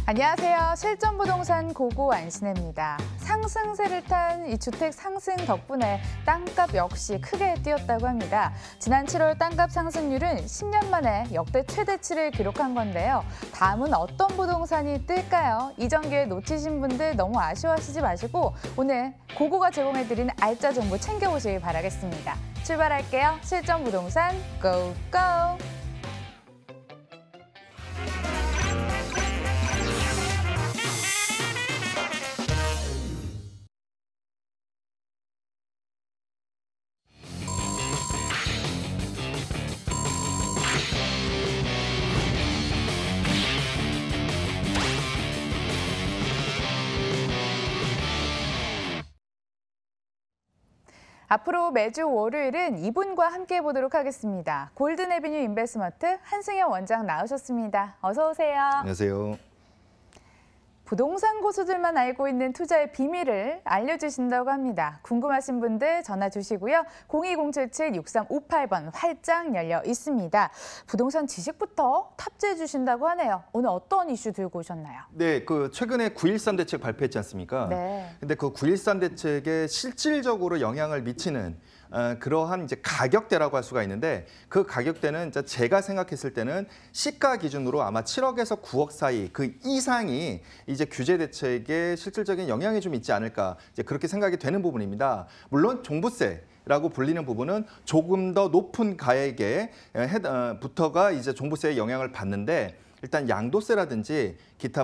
안녕하세요. 실전부동산 고고 안신혜입니다. 상승세를 탄 이 주택 상승 덕분에 땅값 역시 크게 뛰었다고 합니다. 지난 7월 땅값 상승률은 10년 만에 역대 최대치를 기록한 건데요. 다음은 어떤 부동산이 뜰까요? 이전 기회 놓치신 분들 너무 아쉬워하시지 마시고 오늘 고고가 제공해드리는 알짜 정보 챙겨보시길 바라겠습니다. 출발할게요. 실전부동산 고고! 앞으로 매주 월요일은 이분과 함께 보도록 하겠습니다. 골든 에비뉴 인베스트먼트 한승현 원장 나오셨습니다. 어서 오세요. 안녕하세요. 부동산 고수들만 알고 있는 투자의 비밀을 알려주신다고 합니다. 궁금하신 분들 전화 주시고요. 02077-6358번 활짝 열려 있습니다. 부동산 지식부터 탑재해 주신다고 하네요. 오늘 어떤 이슈 들고 오셨나요? 네, 최근에 9.13 대책 발표했지 않습니까? 네. 근데 그 9.13 대책에 실질적으로 영향을 미치는 그러한 이제 가격대라고 할 수가 있는데 그 가격대는 이제 제가 생각했을 때는 시가 기준으로 아마 7억에서 9억 사이 그 이상이 이제 규제 대책에 실질적인 영향이 좀 있지 않을까 이제 그렇게 생각이 되는 부분입니다. 물론 종부세라고 불리는 부분은 조금 더 높은 가액에 부터가 이제 종부세의 영향을 받는데 일단 양도세라든지 기타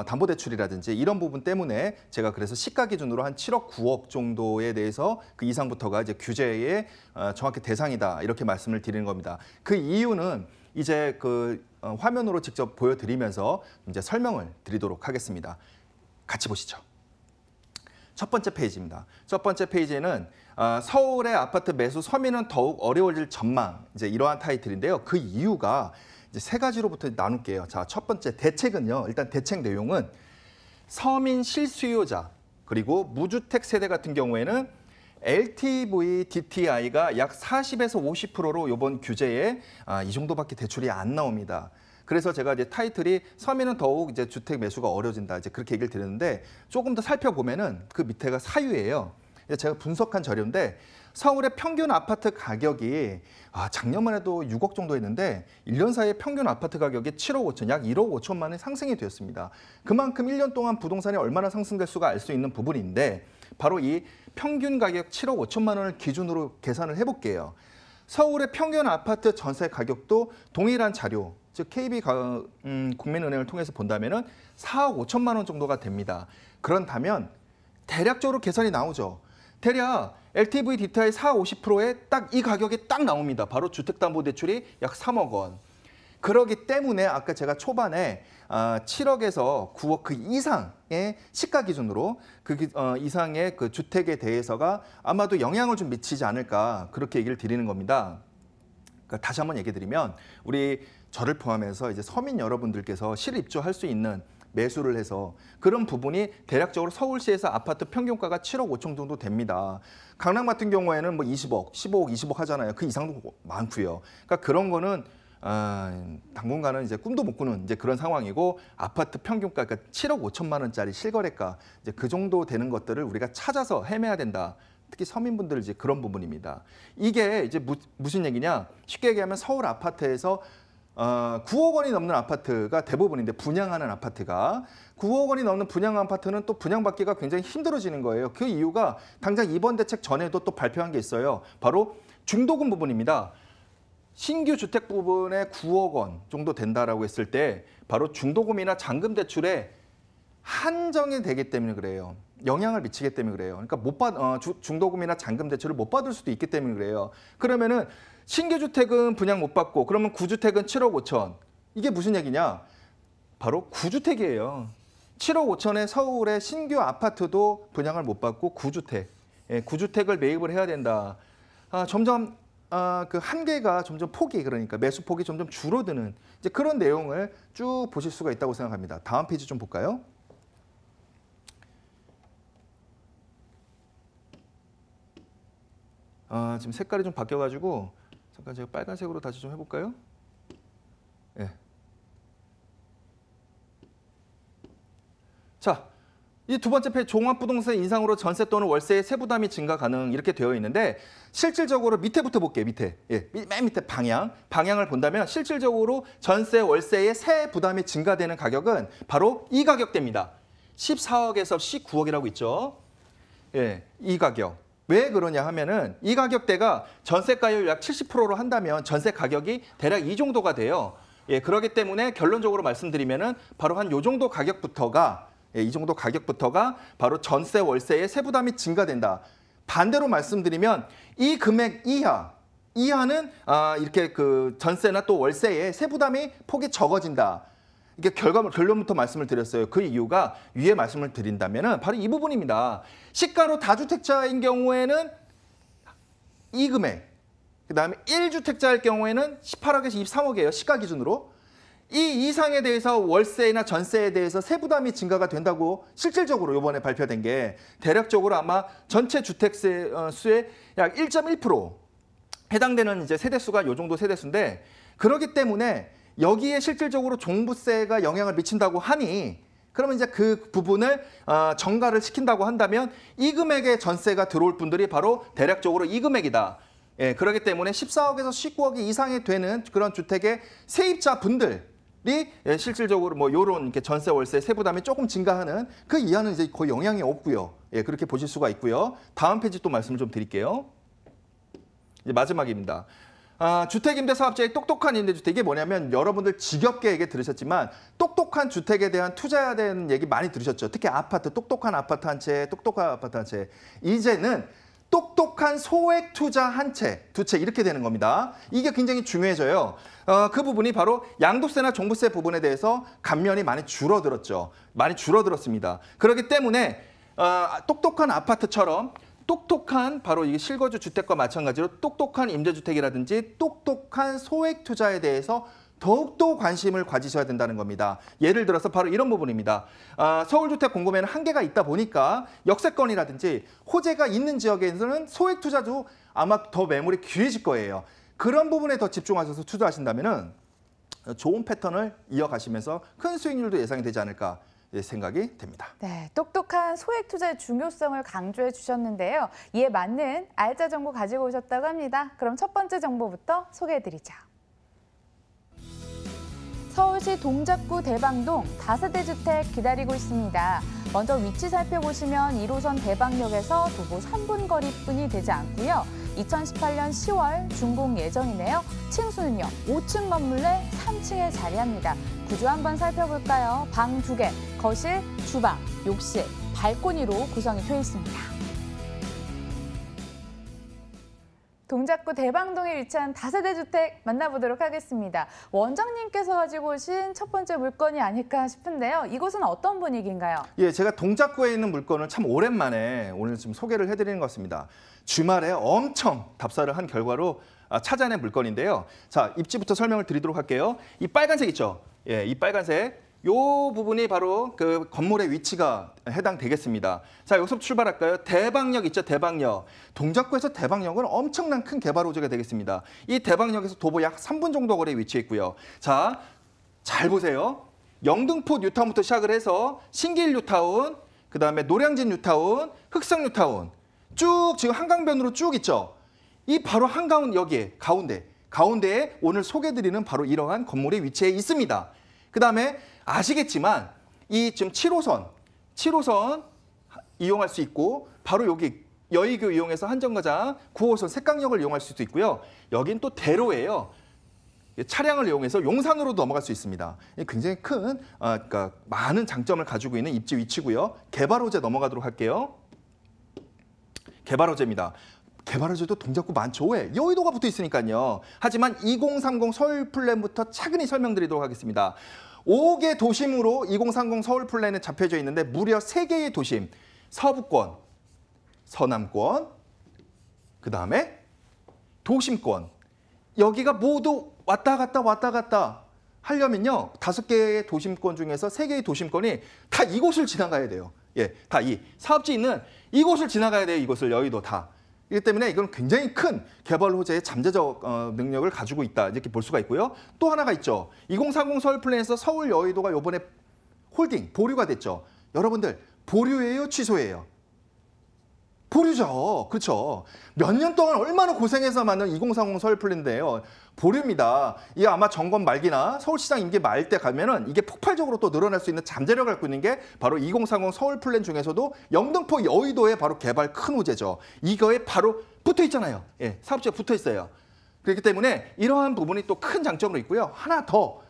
담보대출이라든지 이런 부분 때문에 제가 그래서 시가 기준으로 한 7억, 9억 정도에 대해서 그 이상부터가 이제 규제의 정확히 대상이다 이렇게 말씀을 드리는 겁니다. 그 이유는 이제 화면으로 직접 보여드리면서 이제 설명을 드리도록 하겠습니다. 같이 보시죠. 첫 번째 페이지입니다. 첫 번째 페이지에는 서울의 아파트 매수 서민은 더욱 어려워질 전망 이제 이러한 타이틀인데요. 그 이유가 이제 세 가지로부터 나눌게요. 자, 첫 번째 대책은요. 일단 대책 내용은 서민 실수요자 그리고 무주택 세대 같은 경우에는 LTV DTI가 약 40에서 50%로 이번 규제에 이 정도밖에 대출이 안 나옵니다. 그래서 제가 이제 타이틀이 서민은 더욱 이제 주택 매수가 어려워진다 이제 그렇게 얘기를 드렸는데 조금 더 살펴보면은 그 밑에가 사유예요. 제가 분석한 자료인데 서울의 평균 아파트 가격이 작년만 해도 6억 정도 했는데 1년 사이에 평균 아파트 가격이 7억 5천, 약 1억 5천만 원이 상승이 되었습니다. 그만큼 1년 동안 부동산이 얼마나 상승될 수가 알 수 있는 부분인데 바로 이 평균 가격 7억 5천만 원을 기준으로 계산을 해볼게요. 서울의 평균 아파트 전세 가격도 동일한 자료, 즉 KB국민은행을 통해서 본다면은 4억 5천만 원 정도가 됩니다. 그렇다면 대략적으로 계산이 나오죠. 대략 LTV DTI 4, 50%에 딱 이 가격이 딱 나옵니다. 바로 주택담보대출이 약 3억 원. 그러기 때문에 아까 제가 초반에 7억에서 9억 그 이상의 시가 기준으로 그 이상의 그 주택에 대해서가 아마도 영향을 좀 미치지 않을까 그렇게 얘기를 드리는 겁니다. 그러니까 다시 한번 얘기 드리면 우리 저를 포함해서 이제 서민 여러분들께서 실입주할 수 있는 매수를 해서 그런 부분이 대략적으로 서울시에서 아파트 평균가가 7억 5천 정도 됩니다. 강남 같은 경우에는 뭐 20억, 15억, 20억 하잖아요. 그 이상도 많고요. 그러니까 그런 거는 당분간은 이제 꿈도 못 꾸는 이제 그런 상황이고 아파트 평균가 그러니까 7억 5천만 원짜리 실거래가 이제 그 정도 되는 것들을 우리가 찾아서 헤매야 된다. 특히 서민분들 이제 그런 부분입니다. 이게 이제 무슨 얘기냐? 쉽게 얘기하면 서울 아파트에서 9억 원이 넘는 아파트가 대부분인데 분양하는 아파트가 9억 원이 넘는 분양 아파트는 또 분양받기가 굉장히 힘들어지는 거예요. 그 이유가 당장 이번 대책 전에도 또 발표한 게 있어요. 바로 중도금 부분입니다. 신규 주택 부분에 9억 원 정도 된다라고 했을 때 바로 중도금이나 잔금 대출에 한정이 되기 때문에 그래요. 영향을 미치기 때문에 그래요. 그러니까 중도금이나 잔금 대출을 못 받을 수도 있기 때문에 그래요. 그러면은 신규 주택은 분양 못 받고 그러면 구주택은 7억 5천. 이게 무슨 얘기냐? 바로 구주택이에요. 7억 5천에 서울의 신규 아파트도 분양을 못 받고 구주택을 매입을 해야 된다. 점점 그 한계가 점점 그러니까 매수 폭이 점점 줄어드는 이제 그런 내용을 쭉 보실 수가 있다고 생각합니다. 다음 페이지 좀 볼까요? 지금 색깔이 좀 바뀌어가지고 잠깐 제가 빨간색으로 다시 좀 해볼까요? 예. 자, 이 두 번째 페이지 종합부동산 인상으로 전세 또는 월세의 세부담이 증가 가능 이렇게 되어 있는데 실질적으로 밑에부터 볼게요. 밑에. 예, 맨 밑에 방향을 본다면 실질적으로 전세, 월세의 세 부담이 증가되는 가격은 바로 이 가격대입니다. 14억에서 19억이라고 있죠. 예, 이 가격. 왜 그러냐 하면은 이 가격대가 전세가율 약 70%로 한다면 전세 가격이 대략 이 정도가 돼요. 예, 그렇기 때문에 결론적으로 말씀드리면은 바로 한 요 정도 가격부터가 이 정도 가격부터가 바로 전세, 월세의 세부담이 증가된다. 반대로 말씀드리면 이 금액 이하는 이렇게 그 전세나 또 월세의 세부담이 폭이 적어진다. 이게 결론부터 말씀을 드렸어요. 그 이유가 위에 말씀을 드린다면은 바로 이 부분입니다. 시가로 다주택자인 경우에는 이 금액, 그다음에 1주택자일 경우에는 18억에서 23억이에요. 시가 기준으로. 이 이상에 대해서 월세나 전세에 대해서 세부담이 증가가 된다고 실질적으로 이번에 발표된 게 대략적으로 아마 전체 주택세 수의 약 1.1% 해당되는 이제 세대수가 이 정도 세대수인데 그렇기 때문에 여기에 실질적으로 종부세가 영향을 미친다고 하니 그러면 이제 그 부분을 전가를 시킨다고 한다면 이 금액의 전세가 들어올 분들이 바로 대략적으로 이 금액이다. 예, 그렇기 때문에 14억에서 19억이 이상이 되는 그런 주택의 세입자 분들이 실질적으로 뭐 요런 이렇게 전세 월세 세부담이 조금 증가하는 그 이하는 이제 거의 영향이 없고요. 예, 그렇게 보실 수가 있고요. 다음 페이지 또 말씀을 좀 드릴게요. 이제 마지막입니다. 주택임대사업자의 똑똑한 임대주택 이게 뭐냐면 여러분들 지겹게 얘기 들으셨지만 똑똑한 주택에 대한 투자해야 되는 얘기 많이 들으셨죠. 특히 아파트, 똑똑한 아파트 한 채, 똑똑한 아파트 한 채. 이제는 똑똑한 소액 투자 한 채, 두 채 이렇게 되는 겁니다. 이게 굉장히 중요해져요. 그 부분이 바로 양도세나 종부세 부분에 대해서 감면이 많이 줄어들었죠. 많이 줄어들었습니다. 그렇기 때문에 똑똑한 아파트처럼 똑똑한 바로 이게 실거주 주택과 마찬가지로 똑똑한 임대주택이라든지 똑똑한 소액 투자에 대해서 더욱더 관심을 가지셔야 된다는 겁니다. 예를 들어서 바로 이런 부분입니다. 서울주택 공급에는 한계가 있다 보니까 역세권이라든지 호재가 있는 지역에서는 소액 투자도 아마 더 매물이 귀해질 거예요. 그런 부분에 더 집중하셔서 투자하신다면 좋은 패턴을 이어가시면서 큰 수익률도 예상이 되지 않을까 생각이 됩니다. 네, 똑똑한 소액 투자의 중요성을 강조해 주셨는데요. 이에 맞는 알짜 정보 가지고 오셨다고 합니다. 그럼 첫 번째 정보부터 소개해 드리죠. 서울시 동작구 대방동 다세대 주택 기다리고 있습니다. 먼저 위치 살펴보시면 1호선 대방역에서 도보 3분 거리뿐이 되지 않고요. 2018년 10월 준공 예정이네요. 층수는요, 5층 건물 내 3층에 자리합니다. 구조 한번 살펴볼까요? 방 2개, 거실, 주방, 욕실, 발코니로 구성이 되어 있습니다. 동작구 대방동에 위치한 다세대 주택 만나보도록 하겠습니다. 원장님께서 가지고 오신 첫 번째 물건이 아닐까 싶은데요. 이곳은 어떤 분위기인가요? 예, 제가 동작구에 있는 물건을 참 오랜만에 오늘 좀 소개를 해드리는 것 같습니다. 주말에 엄청 답사를 한 결과로 찾아낸 물건인데요. 자, 입지부터 설명을 드리도록 할게요. 이 빨간색 있죠? 예, 이 빨간색. 요 부분이 바로 그 건물의 위치가 해당되겠습니다. 자, 여기서 출발할까요? 대방역 있죠? 대방역. 동작구에서 대방역은 엄청난 큰 개발 호재가 되겠습니다. 이 대방역에서 도보 약 3분 정도 거리에 위치해 있고요. 자, 잘 보세요. 영등포 뉴타운부터 시작을 해서 신길 뉴타운, 그다음에 노량진 뉴타운, 흑성 뉴타운 쭉 지금 한강변으로 쭉 있죠? 이 바로 한가운 여기에 가운데에 오늘 소개드리는 바로 이러한 건물이 위치해 있습니다. 그다음에 아시겠지만 이 지금 7호선 이용할 수 있고 바로 여기 여의교 이용해서 한정거장 9호선 색강역을 이용할 수도 있고요. 여긴 또 대로예요. 차량을 이용해서 용산으로 넘어갈 수 있습니다. 굉장히 큰 그러니까 많은 장점을 가지고 있는 입지 위치고요. 개발 호재 넘어가도록 할게요. 개발 호재입니다. 개발 호재도 동작구 많죠. 왜? 여의도가 붙어 있으니까요. 하지만 2030 서울 플랜부터 차근히 설명드리도록 하겠습니다. 5개 도심으로 2030 서울 플랜에 잡혀져 있는데 무려 3개의 도심, 서부권, 서남권, 그다음에 도심권. 여기가 모두 왔다 갔다 하려면요. 5개의 도심권 중에서 3개의 도심권이 다 이곳을 지나가야 돼요. 예, 다 이 사업지 있는 이곳을 지나가야 돼요. 이곳을 여의도 다. 이기 때문에 이건 굉장히 큰 개발 호재의 잠재적 능력을 가지고 있다 이렇게 볼 수가 있고요. 또 하나가 있죠. 2030 서울 플랜에서 서울 여의도가 이번에 홀딩 보류가 됐죠. 여러분들 보류예요, 취소예요? 보류죠. 그렇죠. 몇 년 동안 얼마나 고생해서 만든 2030 서울플랜인데요. 보류입니다. 이게 아마 정권 말기나 서울시장 임기 말 때 가면은 이게 폭발적으로 또 늘어날 수 있는 잠재력을 갖고 있는 게 바로 2030 서울플랜 중에서도 영등포 여의도에 바로 개발 큰 호재죠. 이거에 바로 붙어 있잖아요. 예, 사업지가 붙어 있어요. 그렇기 때문에 이러한 부분이 또 큰 장점으로 있고요. 하나 더.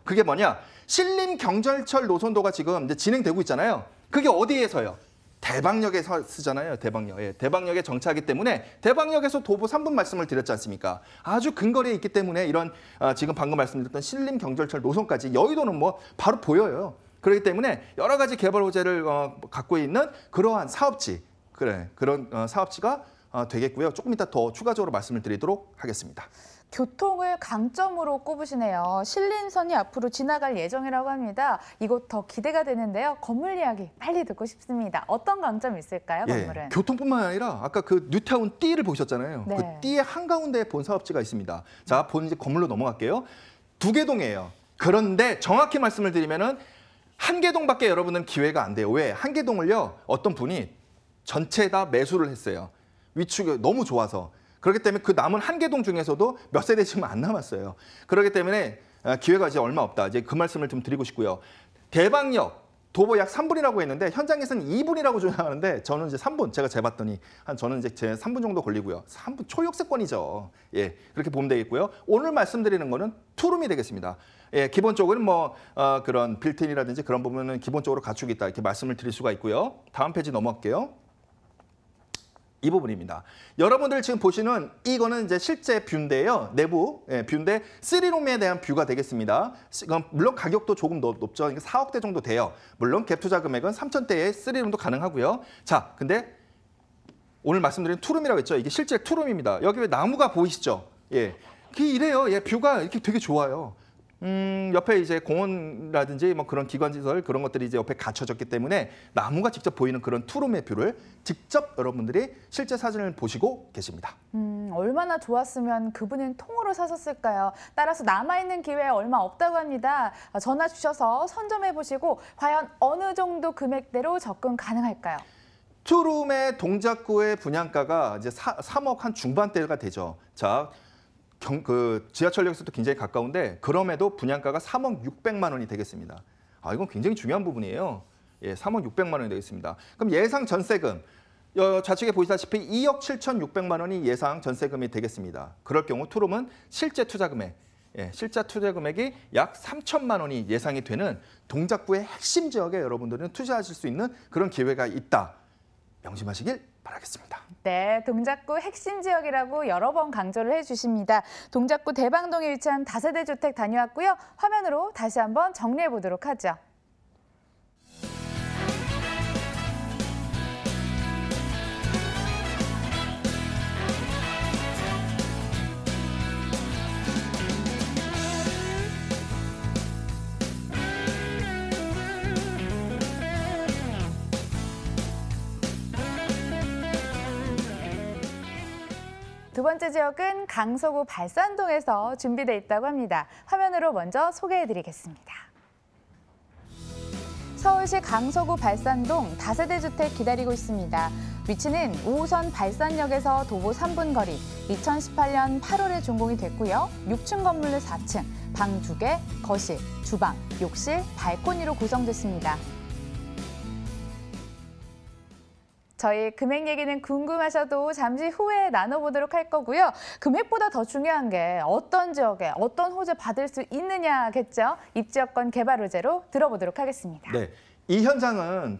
그게 뭐냐? 신림 경전철 노선도가 지금 이제 진행되고 있잖아요. 그게 어디에서요? 대방역에서 쓰잖아요. 대방역. 예, 대방역에 정차하기 때문에 대방역에서 도보 3분 말씀을 드렸지 않습니까? 아주 근거리에 있기 때문에 이런 지금 방금 말씀드렸던 신림 경전철 노선까지 여의도는 뭐 바로 보여요. 그렇기 때문에 여러 가지 개발 호재를 갖고 있는 그러한 사업지, 그런 사업지가 되겠고요. 조금 이따 더 추가적으로 말씀을 드리도록 하겠습니다. 교통을 강점으로 꼽으시네요. 신림선이 앞으로 지나갈 예정이라고 합니다. 이곳 더 기대가 되는데요. 건물 이야기 빨리 듣고 싶습니다. 어떤 강점이 있을까요, 건물은? 예, 교통뿐만 아니라 아까 그 뉴타운 D를 보셨잖아요. 네. 그 D의 한가운데에 본 사업지가 있습니다. 자, 본 이제 건물로 넘어갈게요. 두개동이에요. 그런데 정확히 말씀을 드리면은 한개동밖에 여러분은 기회가 안 돼요. 왜? 한개동을요, 어떤 분이 전체 다 매수를 했어요. 위축이 너무 좋아서. 그렇기 때문에 그 남은 한개동 중에서도 몇 세대 지금 안 남았어요. 그렇기 때문에 기회가 이제 얼마 없다. 이제 그 말씀을 좀 드리고 싶고요. 대방역 도보 약 3분이라고 했는데 현장에서는 2분이라고 주장하는데 저는 이제 3분 제가 재봤더니 저는 이제 제 3분 정도 걸리고요. 3분 초역세권이죠. 예, 그렇게 보면 되겠고요. 오늘 말씀드리는 거는 투룸이 되겠습니다. 예, 기본적으로는 뭐 그런 빌트인이라든지 그런 부분은 기본적으로 갖추고 있다 이렇게 말씀을 드릴 수가 있고요. 다음 페이지 넘어갈게요. 이 부분입니다. 여러분들 지금 보시는 이거는 이제 실제 뷰인데요. 내부 뷰인데 3룸에 대한 뷰가 되겠습니다. 물론 가격도 조금 높죠. 4억대 정도 돼요. 물론 갭 투자 금액은 3천대에 3룸도 가능하고요. 자, 근데 오늘 말씀드린 투룸이라고 했죠. 이게 실제 투룸입니다. 여기 왜 나무가 보이시죠? 예, 이래요. 예, 뷰가 이렇게 되게 좋아요. 옆에 이제 공원이라든지 뭐 그런 기관시설 그런 것들이 이제 옆에 갖춰졌기 때문에 나무가 직접 보이는 그런 투룸의 뷰를 직접 여러분들이 실제 사진을 보시고 계십니다. 얼마나 좋았으면 그분은 통으로 사셨을까요? 따라서 남아있는 기회 얼마 없다고 합니다. 전화 주셔서 선점해 보시고 과연 어느 정도 금액대로 접근 가능할까요? 투룸의 동작구의 분양가가 이제 3억 한 중반대가 되죠. 자, 지하철역에서도 굉장히 가까운데 그럼에도 분양가가 3억 600만 원이 되겠습니다. 이건 굉장히 중요한 부분이에요. 예, 3억 600만 원이 되겠습니다. 그럼 예상 전세금 좌측에 보시다시피 2억 7,600만 원이 예상 전세금이 되겠습니다. 그럴 경우 투룸은 실제 투자 금액, 실제 투자 금액이 약 3천만 원이 예상이 되는 동작구의 핵심 지역에 여러분들은 투자하실 수 있는 그런 기회가 있다. 명심하시길 바라겠습니다. 네, 동작구 핵심 지역이라고 여러 번 강조를 해주십니다. 동작구 대방동에 위치한 다세대 주택 다녀왔고요. 화면으로 다시 한번 정리해 보도록 하죠. 두 번째 지역은 강서구 발산동에서 준비돼 있다고 합니다. 화면으로 먼저 소개해드리겠습니다. 서울시 강서구 발산동 다세대 주택 기다리고 있습니다. 위치는 5호선 발산역에서 도보 3분 거리, 2018년 8월에 준공이 됐고요. 6층 건물 4층, 방 2개, 거실, 주방, 욕실, 발코니로 구성됐습니다. 저희 금액 얘기는 궁금하셔도 잠시 후에 나눠보도록 할 거고요. 금액보다 더 중요한 게 어떤 지역에 어떤 호재 받을 수 있느냐겠죠. 입지여권 개발 호재로 들어보도록 하겠습니다. 네, 이 현장은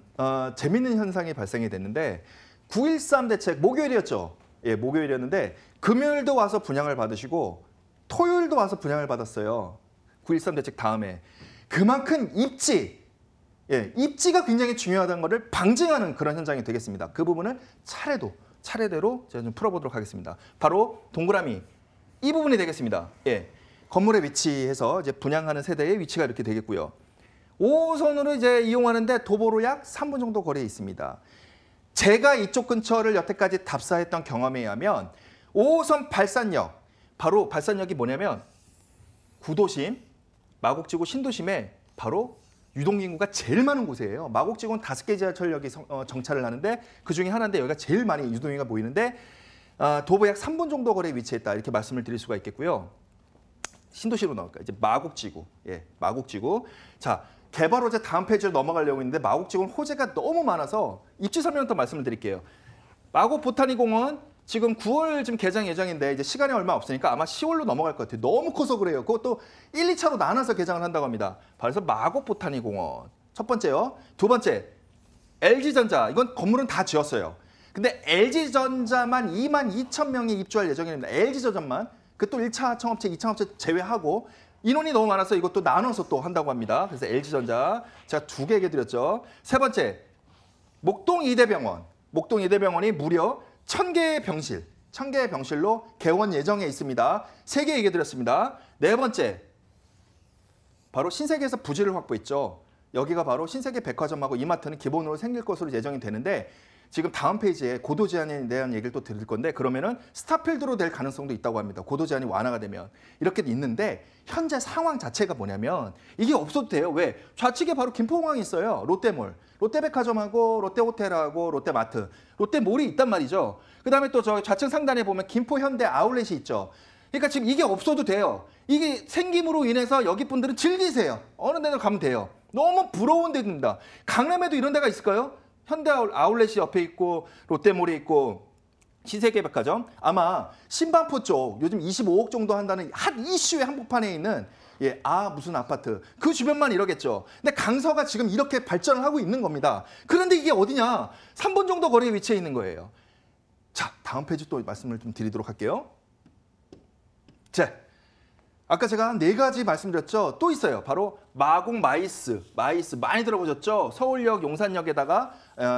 재밌는 현상이 발생이 됐는데 9.13 대책 목요일이었죠. 예, 목요일이었는데 금요일도 와서 분양을 받으시고 토요일도 와서 분양을 받았어요. 9.13 대책 다음에. 그만큼 입지가 굉장히 중요하다는 것을 방증하는 그런 현장이 되겠습니다. 그 부분을 차례대로 제가 좀 풀어보도록 하겠습니다. 바로 동그라미 이 부분이 되겠습니다. 예, 건물에 위치해서 이제 분양하는 세대의 위치가 이렇게 되겠고요. 5호선으로 이제 이용하는데 도보로 약 3분 정도 거리에 있습니다. 제가 이쪽 근처를 여태까지 답사했던 경험에 의하면 5호선 발산역, 바로 발산역이 뭐냐면 구도심, 마곡지구 신도심에 바로 유동인구가 제일 많은 곳이에요. 마곡지구는 5개 지하철역이 정차를 하는데 그중에 하나인데 여기가 제일 많이 유동인구가 모이는데 도보 약 3분 정도 거리에 위치했다 이렇게 말씀을 드릴 수가 있겠고요. 신도시로 나올까요? 이제 마곡지구. 예, 마곡지구. 자, 개발 호재 다음 페이지로 넘어가려고 했는데 마곡지구는 호재가 너무 많아서 입지 설명부터 말씀을 드릴게요. 마곡 보타니공원 지금 9월 지금 개장 예정인데 이제 시간이 얼마 없으니까 아마 10월로 넘어갈 것 같아요. 너무 커서 그래요. 그것도 1, 2차로 나눠서 개장을 한다고 합니다. 그래서 마곡 보타니공원 첫 번째요. 두 번째 LG전자 이건 건물은 다 지었어요. 근데 LG전자만 22,000명이 입주할 예정입니다. LG전자만 그 또 1차 청업체, 2차 업체 제외하고 인원이 너무 많아서 이것도 나눠서 또 한다고 합니다. 그래서 LG전자 제가 2개 얘기 드렸죠. 세 번째 목동 이대병원. 목동 이대병원이 무려 1,000개의 병실, 1,000개의 병실로 개원 예정에 있습니다. 3개 얘기 드렸습니다. 네 번째 바로 신세계에서 부지를 확보했죠. 여기가 바로 신세계 백화점하고 이마트는 기본으로 생길 것으로 예정이 되는데 지금 다음 페이지에 고도 제한에 대한 얘기를 또 드릴 건데 그러면은 스타필드로 될 가능성도 있다고 합니다. 고도 제한이 완화가 되면 이렇게 있는데 현재 상황 자체가 뭐냐면 이게 없어도 돼요. 왜? 좌측에 바로 김포공항이 있어요. 롯데몰, 롯데백화점하고 롯데호텔하고 롯데마트, 롯데몰이 있단 말이죠. 그다음에 또 저 좌측 상단에 보면 김포현대 아울렛이 있죠. 그러니까 지금 이게 없어도 돼요. 이게 생김으로 인해서 여기 분들은 즐기세요. 어느 데나 가면 돼요. 너무 부러운 데입니다. 강남에도 이런 데가 있을까요? 현대 아울렛이 옆에 있고 롯데몰이 있고 신세계백화점 아마 신반포 쪽 요즘 25억 정도 한다는 핫 이슈의 한복판에 있는 무슨 아파트 그 주변만 이러겠죠. 근데 강서가 지금 이렇게 발전을 하고 있는 겁니다. 그런데 이게 어디냐? 3분 정도 거리에 위치해 있는 거예요. 자, 다음 페이지 또 말씀을 좀 드리도록 할게요. 자, 아까 제가 4가지 말씀드렸죠. 또 있어요. 바로 마곡 마이스 많이 들어보셨죠? 서울역 용산역에다가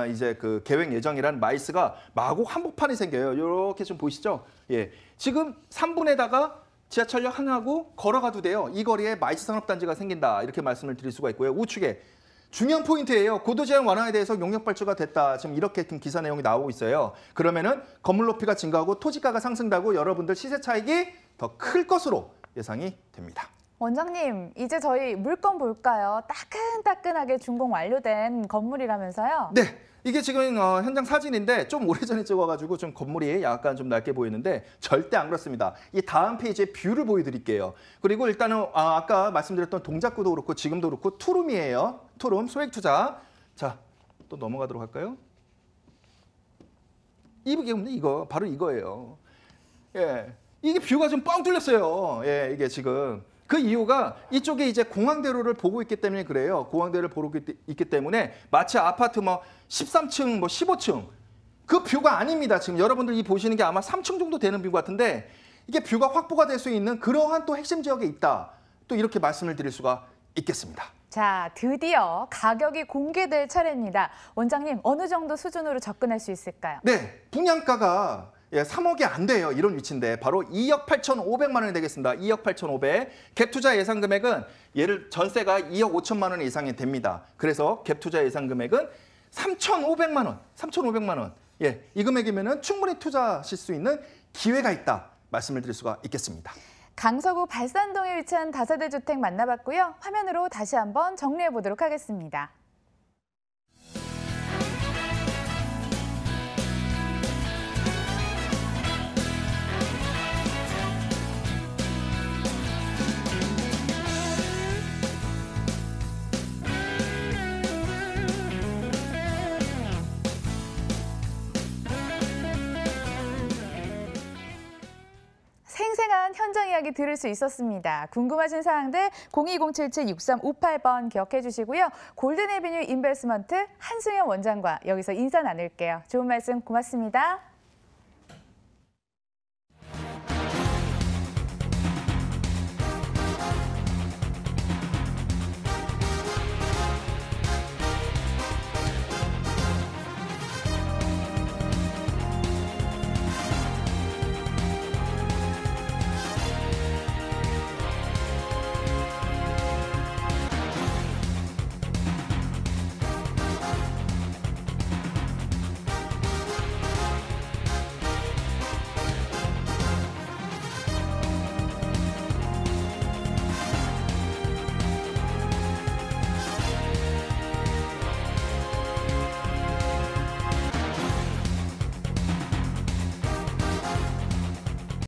이제 그 계획 예정이란 마이스가 마곡 한복판에 생겨요. 이렇게 좀 보이시죠? 예, 지금 3분에다가 지하철역 하나하고 걸어가도 돼요. 이 거리에 마이스 산업단지가 생긴다 이렇게 말씀을 드릴 수가 있고요. 우측에 중요한 포인트예요. 고도 제한 완화에 대해서 용역 발주가 됐다. 지금 이렇게 좀 기사 내용이 나오고 있어요. 그러면은 건물 높이가 증가하고 토지가가 상승되고 여러분들 시세 차익이 더 클 것으로 예상이 됩니다. 원장님, 이제 저희 물건 볼까요? 따끈따끈하게 준공 완료된 건물이라면서요? 네, 이게 지금 현장 사진인데 좀 오래전에 찍어가지고 좀 건물이 약간 좀 낡게 보이는데 절대 안 그렇습니다. 이 다음 페이지에 뷰를 보여드릴게요. 그리고 일단은 아까 말씀드렸던 동작구도 그렇고 지금도 그렇고 투룸이에요. 투룸, 소액 투자. 자, 또 넘어가도록 할까요? 이거 바로 이거예요. 예, 이게 뷰가 좀 뻥 뚫렸어요. 예, 이게 지금. 그 이유가 이쪽에 이제 공항대로를 보고 있기 때문에 그래요. 공항대로를 보고 있기 때문에 마치 아파트 13층, 15층 그 뷰가 아닙니다. 지금 여러분들이 보시는 게 아마 3층 정도 되는 뷰 같은데 이게 뷰가 확보가 될 수 있는 그러한 또 핵심 지역에 있다. 또 이렇게 말씀을 드릴 수가 있겠습니다. 자, 드디어 가격이 공개될 차례입니다. 원장님, 어느 정도 수준으로 접근할 수 있을까요? 네, 분양가가 3억이 안 돼요. 이런 위치인데 바로 2억 8,500만 원이 되겠습니다. 2억 8,500. 갭 투자 예상 금액은 전세가 2억 5천만 원 이상이 됩니다. 그래서 갭 투자 예상 금액은 3,500만 원. 3,500만 원. 예, 이 금액이면은 충분히 투자하실 수 있는 기회가 있다. 말씀을 드릴 수가 있겠습니다. 강서구 발산동에 위치한 다세대 주택 만나봤고요. 화면으로 다시 한번 정리해 보도록 하겠습니다. 생생한 현장 이야기 들을 수 있었습니다. 궁금하신 사항들 02077-6358번 기억해 주시고요. 골든에비뉴 인베스트먼트 한승현 원장과 여기서 인사 나눌게요. 좋은 말씀 고맙습니다.